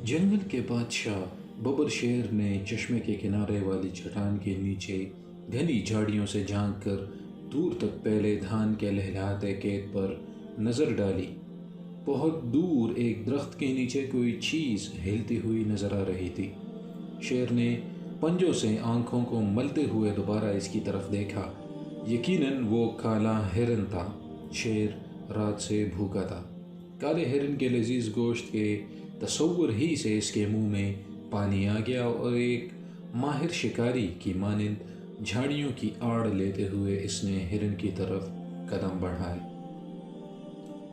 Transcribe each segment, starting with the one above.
جنگل کے بادشاہ ببر شیر نے چشمے کے کنارے والی چٹان کے نیچے گھنی جھاڑیوں سے جھانک کر دور تک پہلے دھان کے لہلہاتے کھیت پر نظر ڈالی۔ بہت دور ایک درخت کے نیچے کوئی چیز ہلتی ہوئی نظر آ رہی تھی۔ شیر نے پنجوں سے آنکھوں کو ملتے ہوئے دوبارہ اس کی طرف دیکھا۔ یقیناً وہ کالا ہرن تھا۔ شیر رات سے بھوکا تھا۔ کالے ہرن کے لذیذ گوشت کے تصور ہی سے اس کے منہ میں پانی آ گیا اور ایک ماہر شکاری کی مانند جھاڑیوں کی آڑ لیتے ہوئے اس نے ہرن کی طرف قدم بڑھائے۔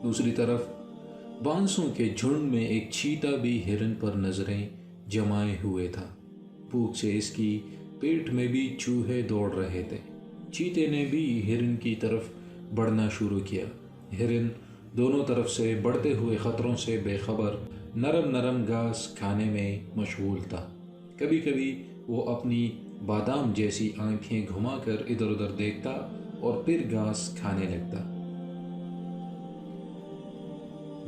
دوسری طرف بانسوں کے جھنڈ میں ایک چیتا بھی ہرن پر نظریں جمائے ہوئے تھا۔ بھوک سے اس کی پیٹ میں بھی چوہے دوڑ رہے تھے۔ چیتے نے بھی ہرن کی طرف بڑھنا شروع کیا۔ ہرن دونوں طرف سے بڑھتے ہوئے خطروں سے بے خبر نرم نرم گھاس کھانے میں مشغول تھا۔ کبھی کبھی وہ اپنی بادام جیسی آنکھیں گھما کر ادھر ادھر دیکھتا اور پھر گھاس کھانے لگتا۔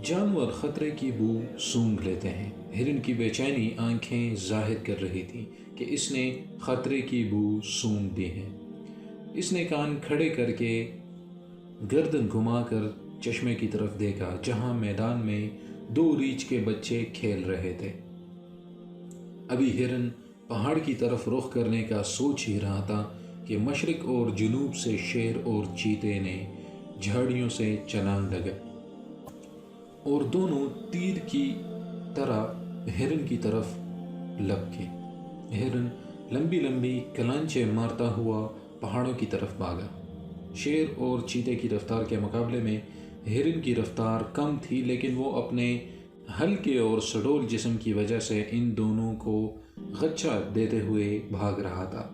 جانور خطرے کی بو سونگھ لیتے ہیں۔ ہرن کی بے چینی آنکھیں ظاہر کر رہی تھی کہ اس نے خطرے کی بو سونگھ دی ہے۔ اس نے کان کھڑے کر کے گردن گھما کر چشمے کی طرف دیکھا جہاں میدان میں دو ریچھ کے بچے کھیل رہے تھے۔ ابھی ہرن پہاڑ کی طرف رخ کرنے کا سوچ ہی رہا تھا کہ مشرق اور جنوب سے شیر اور چیتے نے جھاڑیوں سے چھلانگ لگا اور دونوں تیر کی طرح ہرن کی طرف لپکے۔ ہرن لمبی لمبی کلانچیں مارتا ہوا پہاڑوں کی طرف بھاگا۔ شیر اور چیتے کی رفتار کے مقابلے میں ہرن کی رفتار کم تھی، لیکن وہ اپنے ہلکے اور سڈول جسم کی وجہ سے ان دونوں کو غچہ دیتے ہوئے بھاگ رہا تھا۔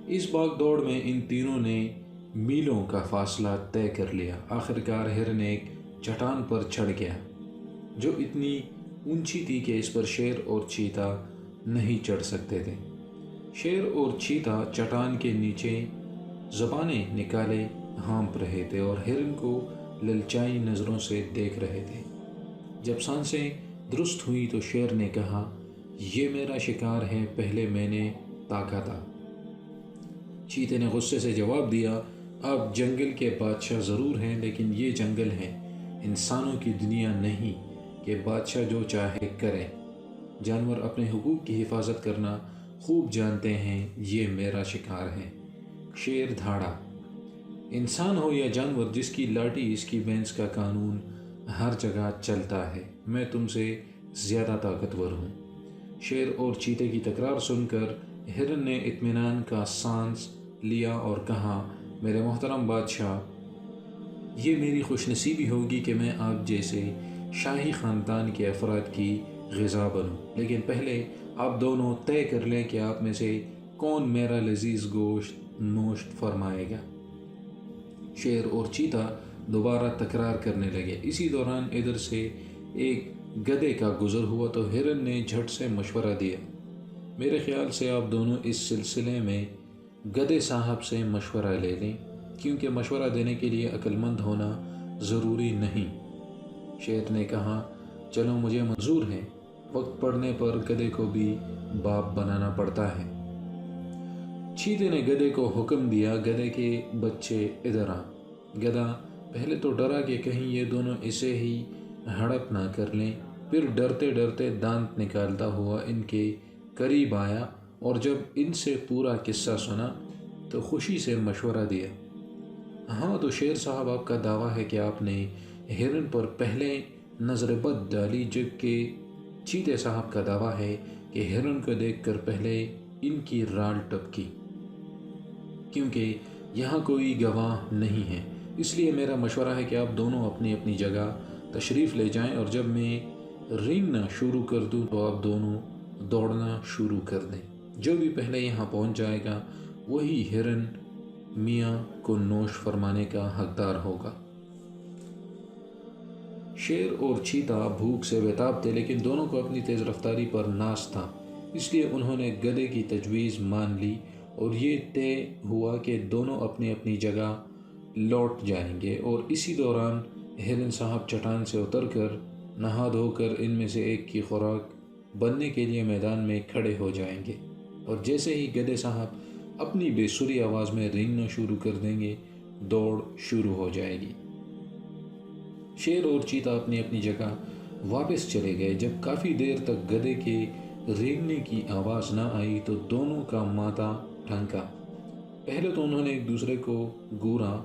اس بھاگ دوڑ میں ان تینوں نے میلوں کا فاصلہ طے کر لیا۔ آخرکار ہرن ایک چٹان پر چڑھ گیا جو اتنی اونچی تھی کہ اس پر شیر اور چیتا نہیں چڑھ سکتے تھے۔ شیر اور چیتا چٹان کے نیچے زبانیں نکالے ہانپ رہے تھے اور ہرن کو للچائی نظروں سے دیکھ رہے تھے۔ جب سانسیں درست ہوئی تو شیر نے کہا، یہ میرا شکار ہے، پہلے میں نے تاکا تھا۔ چیتے نے غصے سے جواب دیا، آپ جنگل کے بادشاہ ضرور ہیں، لیکن یہ جنگل ہے، انسانوں کی دنیا نہیں کہ بادشاہ جو چاہے کرے۔ جانور اپنے حقوق کی حفاظت کرنا خوب جانتے ہیں، یہ میرا شکار ہے۔ شیر دھاڑا، انسان ہو یا جانور، جس کی لاٹھی اس کی بھینس کا قانون ہر جگہ چلتا ہے، میں تم سے زیادہ طاقتور ہوں۔ شیر اور چیتے کی تکرار سن کر ہرن نے اطمینان کا سانس لیا اور کہا، میرے محترم بادشاہ، یہ میری خوش نصیبی ہوگی کہ میں آپ جیسے شاہی خاندان کے افراد کی غذا بنوں، لیکن پہلے آپ دونوں طے کر لیں کہ آپ میں سے کون میرا لذیذ گوشت نوشت فرمائے گا۔ شیر اور چیتا دوبارہ تکرار کرنے لگے۔ اسی دوران ادھر سے ایک گدھے کا گزر ہوا تو ہرن نے جھٹ سے مشورہ دیا، میرے خیال سے آپ دونوں اس سلسلے میں گدھے صاحب سے مشورہ لے لیں، کیونکہ مشورہ دینے کے لیے عقل مند ہونا ضروری نہیں۔ شیر نے کہا، چلو مجھے منظور ہے، وقت پڑنے پر گدھے کو بھی باپ بنانا پڑتا ہے۔ چیتے نے گدھے کو حکم دیا، گدھے کے بچے ادھر آ۔ گدھا پہلے تو ڈرا کہ کہیں یہ دونوں اسے ہی ہڑپ نہ کر لیں، پھر ڈرتے ڈرتے دانت نکالتا ہوا ان کے قریب آیا اور جب ان سے پورا قصہ سنا تو خوشی سے مشورہ دیا، ہاں تو شیر صاحب، آپ کا دعویٰ ہے کہ آپ نے ہرن پر پہلے نظر بد ڈالی، جبکہ چیتے صاحب کا دعویٰ ہے کہ ہرن کو دیکھ کر پہلے ان کی رال ٹپکی، کیونکہ یہاں کوئی گواہ نہیں ہے۔ اس لیے میرا مشورہ ہے کہ آپ دونوں اپنی اپنی جگہ تشریف لے جائیں اور جب میں رینگنا شروع کر دوں تو آپ دونوں دوڑنا شروع کر دیں۔ جو بھی پہلے یہاں پہنچ جائے گا وہی ہرن میاں کو نوش فرمانے کا حقدار ہوگا۔ شیر اور چیتا بھوک سے بیتاب تھے، لیکن دونوں کو اپنی تیز رفتاری پر ناز تھا، اس لیے انہوں نے گدھے کی تجویز مان لی اور یہ طے ہوا کہ دونوں اپنی اپنی جگہ لوٹ جائیں گے۔ اور اسی دوران ہرن صاحب چٹان سے اتر کر نہا دھو کر ان میں سے ایک کی خوراک بننے کے لیے میدان میں کھڑے ہو جائیں گے، اور جیسے ہی گدھے صاحب اپنی بے سری آواز میں رینگنا شروع کر دیں گے، دوڑ شروع ہو جائے گی۔ شیر اور چیتا اپنی اپنی جگہ واپس چلے گئے۔ جب کافی دیر تک گدھے کے رینگنے کی آواز نہ آئی تو دونوں کا ماتھا ٹھنکا۔ پہلے تو انہوں نے ایک دوسرے کو گورا،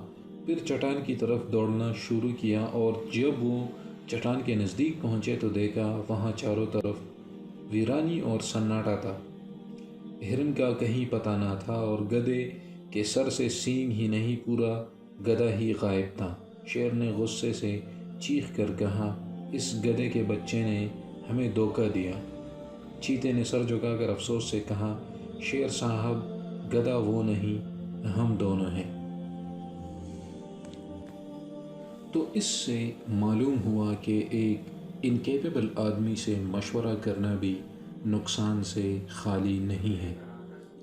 پھر چٹان کی طرف دوڑنا شروع کیا، اور جب وہ چٹان کے نزدیک پہنچے تو دیکھا وہاں چاروں طرف ویرانی اور سناٹا تھا۔ ہرن کا کہیں پتہ نہ تھا، اور گدھے کے سر سے سینگ ہی نہیں، پورا گدھا ہی غائب تھا۔ شیر نے غصے سے چیخ کر کہا، اس گدھے کے بچے نے ہمیں دھوکہ دیا۔ چیتے نے سر جھکا کر افسوس سے کہا، شیر صاحب، گدھا وہ نہیں، ہم دونوں ہیں۔ تو اس سے معلوم ہوا کہ ایک انکیپیبل آدمی سے مشورہ کرنا بھی نقصان سے خالی نہیں ہے۔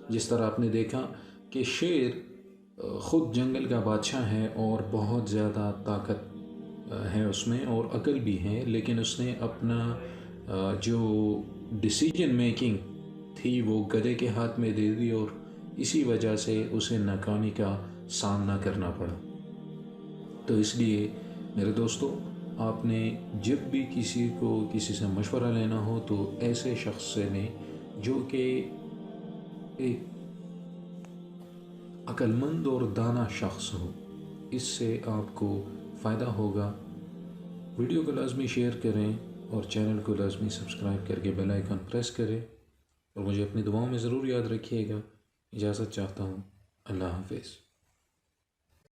جس طرح آپ نے دیکھا کہ شیر خود جنگل کا بادشاہ ہے اور بہت زیادہ طاقت ہے اس میں اور عقل بھی ہے، لیکن اس نے اپنا جو ڈیسیجن میکنگ تھی وہ گدھے کے ہاتھ میں دے دی، اور اسی وجہ سے اسے ناکامی کا سامنا کرنا پڑا۔ تو اس لیے میرے دوستو، آپ نے جب بھی کسی سے مشورہ لینا ہو تو ایسے شخص سے لیں جو کہ ایک عقل مند اور دانا شخص ہو۔ اس سے آپ کو فائدہ ہوگا۔ ویڈیو کو لازمی شیئر کریں اور چینل کو لازمی سبسکرائب کر کے بیل آئیکن پریس کریں، اور مجھے اپنی دعاؤں میں ضرور یاد رکھیے گا۔ اجازت چاہتا ہوں۔ اللہ حافظ۔